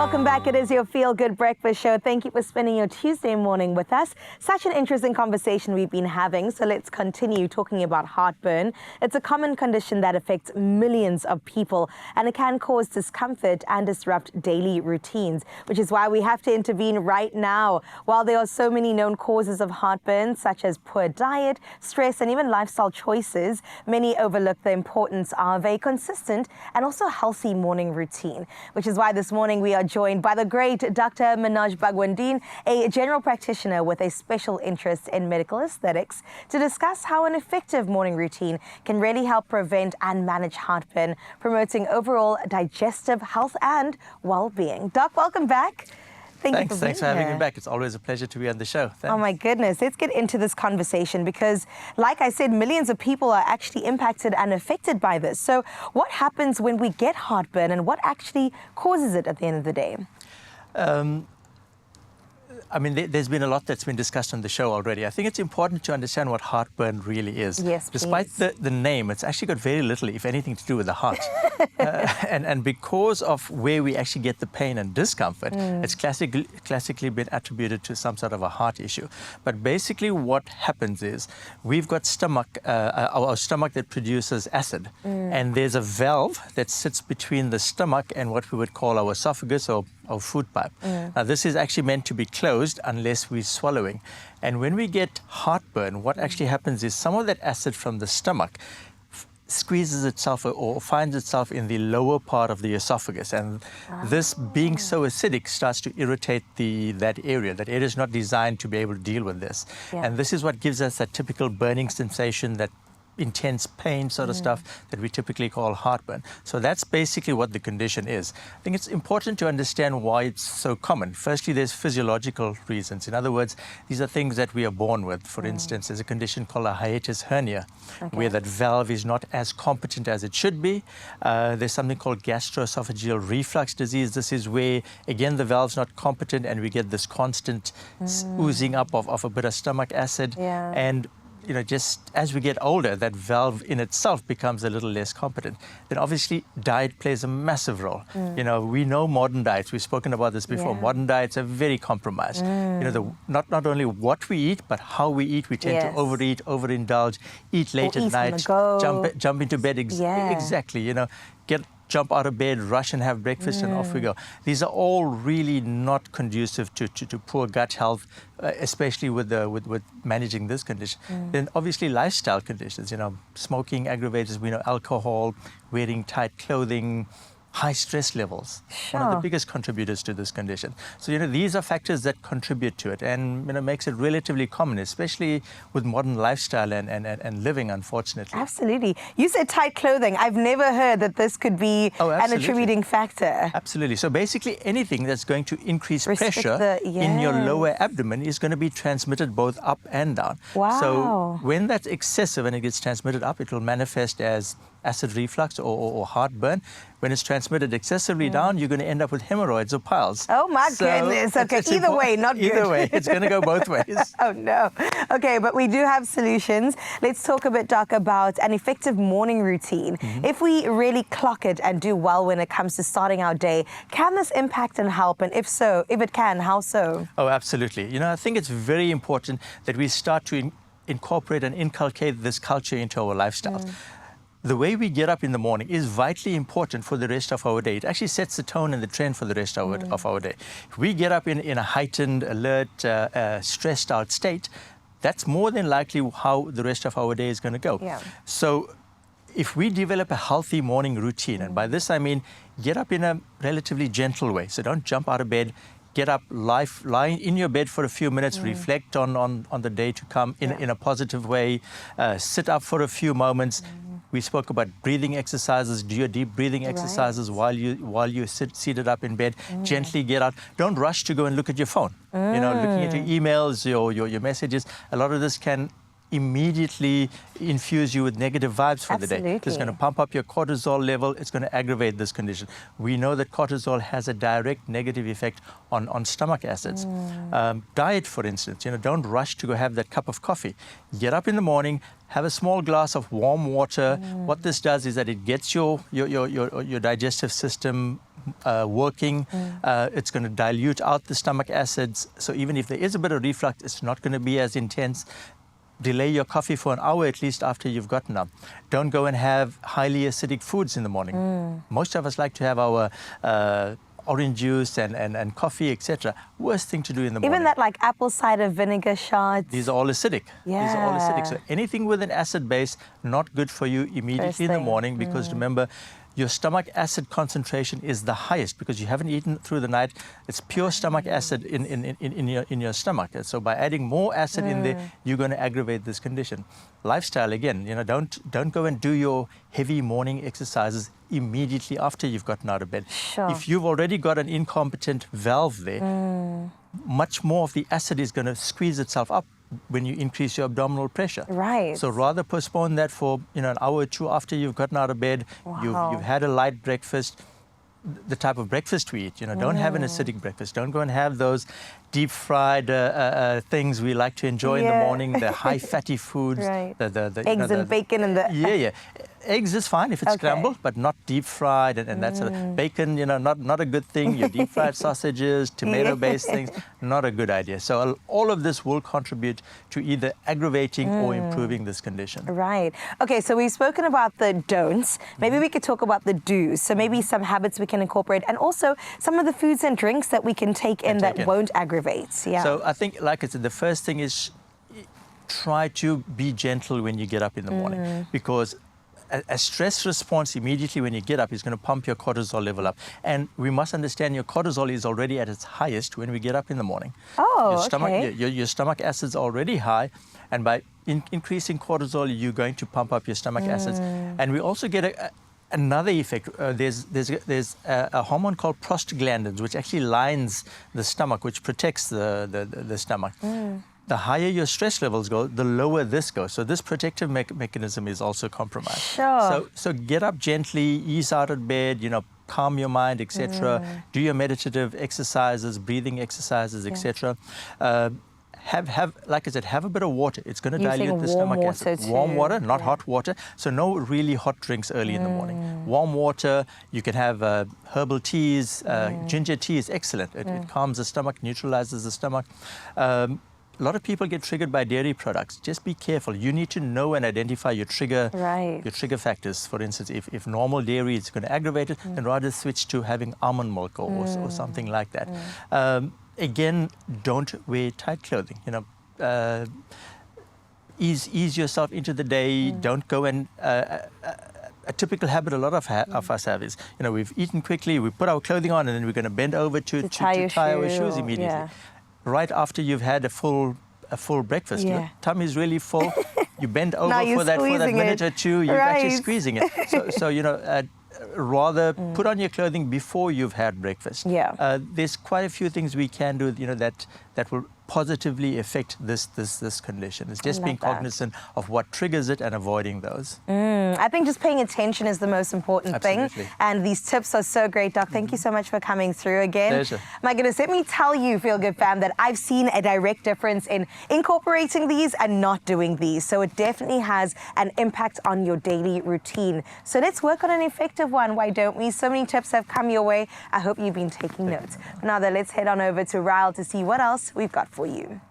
Welcome back. It is your Feel Good Breakfast Show. Thank you for spending your Tuesday morning with us. Such an interesting conversation we've been having. So let's continue talking about heartburn. It's a common condition that affects millions of people, and it can cause discomfort and disrupt daily routines, which is why we have to intervene right now. While there are so many known causes of heartburn, such as poor diet, stress, and even lifestyle choices, many overlook the importance of a consistent and also healthy morning routine, which is why this morning we are joined by the great Dr. Manoj Bhagwandeen, a general practitioner with a special interest in medical aesthetics, to discuss how an effective morning routine can really help prevent and manage heartburn, promoting overall digestive health and well-being. Doc, welcome back. Thanks for having me back. It's always a pleasure to be on the show. Thanks. Oh my goodness. Let's get into this conversation because, like I said, millions of people are actually impacted and affected by this. So what happens when we get heartburn and what actually causes it at the end of the day? I mean, there's been a lot that's been discussed on the show already. I think it's important to understand what heartburn really is. Yes, Despite the name, it's actually got very little, if anything, to do with the heart. And because of where we actually get the pain and discomfort, it's classically been attributed to some sort of a heart issue. But basically what happens is we've got our stomach that produces acid. And there's a valve that sits between the stomach and what we would call our esophagus or food pipe. Now, this is actually meant to be closed unless we're swallowing. And when we get heartburn, what actually happens is some of that acid from the stomach squeezes itself or finds itself in the lower part of the esophagus. And this being so acidic starts to irritate that area. That area is not designed to be able to deal with this. Yeah. And this is what gives us that typical burning sensation, that intense pain sort of stuff that we typically call heartburn. So that's basically what the condition is. I think it's important to understand why it's so common. Firstly, there's physiological reasons. In other words, these are things that we are born with. For instance, there's a condition called a hiatus hernia, where that valve is not as competent as it should be. There's something called gastroesophageal reflux disease. This is where, again, the valve's not competent and we get this constant oozing up of a bit of stomach acid. Yeah. And just as we get older, that valve in itself becomes a little less competent. Then obviously diet plays a massive role. We know modern diets, we've spoken about this before, modern diets are very compromised. Not only what we eat, but how we eat. We tend to overeat, overindulge, eat late at night, jump into bed. Exactly, jump out of bed, rush and have breakfast, and off we go. These are all really not conducive to poor gut health, especially with managing this condition. Then obviously lifestyle conditions, smoking aggravators, we know alcohol, wearing tight clothing, high stress levels, one of the biggest contributors to this condition. So, these are factors that contribute to it and, makes it relatively common, especially with modern lifestyle and living, unfortunately. Absolutely. You said tight clothing. I've never heard that this could be an attributing factor. Absolutely. So basically anything that's going to increase pressure in your lower abdomen is going to be transmitted both up and down. Wow. So when that's excessive and it gets transmitted up, it will manifest as acid reflux or heartburn. When it's transmitted excessively down, you're going to end up with hemorrhoids or piles. Oh my goodness. Okay, either way, not good. Either way, it's going to go both ways. Oh no. Okay, but we do have solutions. Let's talk a bit, Doc, about an effective morning routine. If we really clock it and do well when it comes to starting our day, can this impact and help? And if so, if it can, how so? Oh, absolutely. I think it's very important that we start to incorporate and inculcate this culture into our lifestyles. The way we get up in the morning is vitally important for the rest of our day. It actually sets the tone and the trend for the rest of our day. If we get up in a heightened, alert, stressed out state, that's more than likely how the rest of our day is going to go. Yeah. So if we develop a healthy morning routine, and by this I mean get up in a relatively gentle way, so don't jump out of bed, get up, lie in your bed for a few minutes, reflect on the day to come in a positive way, sit up for a few moments. We spoke about breathing exercises. Do your deep breathing exercises while you seated up in bed. Gently get out. Don't rush to go and look at your phone. Looking at your emails, your messages. A lot of this can immediately infuse you with negative vibes for the day. It's going to pump up your cortisol level. It's going to aggravate this condition. We know that cortisol has a direct negative effect on stomach acids. Diet, for instance, don't rush to go have that cup of coffee. Get up in the morning, have a small glass of warm water. What this does is that it gets your digestive system working. It's going to dilute out the stomach acids. So even if there is a bit of reflux, it's not going to be as intense. Delay your coffee for an hour at least after you've gotten up. Don't go and have highly acidic foods in the morning. Most of us like to have our orange juice and coffee, etc. Worst thing to do in the morning. Even that like apple cider vinegar shots. These are all acidic. Yeah. These are all acidic. So anything with an acid base, not good for you immediately in the morning, because remember, your stomach acid concentration is the highest because you haven't eaten through the night. It's pure stomach acid in your stomach. And so by adding more acid in there, you're going to aggravate this condition. Lifestyle, again, don't go and do your heavy morning exercises immediately after you've gotten out of bed. Sure. If you've already got an incompetent valve there, much more of the acid is going to squeeze itself up when you increase your abdominal pressure. Right. So rather postpone that for an hour or two after you've gotten out of bed. Wow. You've had a light breakfast, the type of breakfast we eat. Don't have an acidic breakfast. Don't go and have those deep fried things we like to enjoy in the morning. The high fatty foods, right. the eggs and bacon and the yeah. Eggs is fine if it's scrambled, but not deep fried and that sort of bacon. Not a good thing. Your deep fried sausages, tomato based things, not a good idea. So all of this will contribute to either aggravating or improving this condition. Right. Okay, so we've spoken about the don'ts. Maybe we could talk about the do's. So maybe some habits we can incorporate, and also some of the foods and drinks that we can take in that won't aggravate. Yeah. So I think, like I said, the first thing is try to be gentle when you get up in the morning, because a stress response immediately when you get up is going to pump your cortisol level up. And we must understand your cortisol is already at its highest when we get up in the morning. Oh, your stomach acids are already high, and by increasing cortisol, you're going to pump up your stomach acids. And we also get another effect. There's a hormone called prostaglandins, which actually lines the stomach, which protects the stomach. The higher your stress levels go, the lower this goes. So this protective mechanism is also compromised. Sure. So get up gently, ease out of bed, calm your mind, etc. Do your meditative exercises, breathing exercises, etc. Have like I said, have a bit of water. It's going to dilute the stomach acid. Warm water, not hot water. So no really hot drinks early in the morning. Warm water. You can have herbal teas. Ginger tea is excellent. It calms the stomach, neutralizes the stomach. A lot of people get triggered by dairy products. Just be careful. You need to know and identify your trigger factors. For instance, if normal dairy is going to aggravate it, then rather switch to having almond milk or something like that. Again, don't wear tight clothing. Ease yourself into the day. Don't go and a typical habit a lot of us have is, we've eaten quickly, we put our clothing on, and then we're going to bend over to tie our shoes immediately. Yeah. Right after you've had a full breakfast. Your tummy is really full. You bend over for that minute or two. You're actually squeezing it. So rather put on your clothing before you've had breakfast. Yeah. There's quite a few things we can do, that will positively affect this condition. It's just being cognizant of what triggers it and avoiding those. I think just paying attention is the most important thing. And these tips are so great, Doc. Thank you so much for coming through again. Pleasure. My goodness, let me tell you, Feel Good fam, that I've seen a direct difference in incorporating these and not doing these. So it definitely has an impact on your daily routine. So let's work on an effective one. Why don't we? So many tips have come your way. I hope you've been taking notes. Now then, let's head on over to Ryle to see what else we've got for you.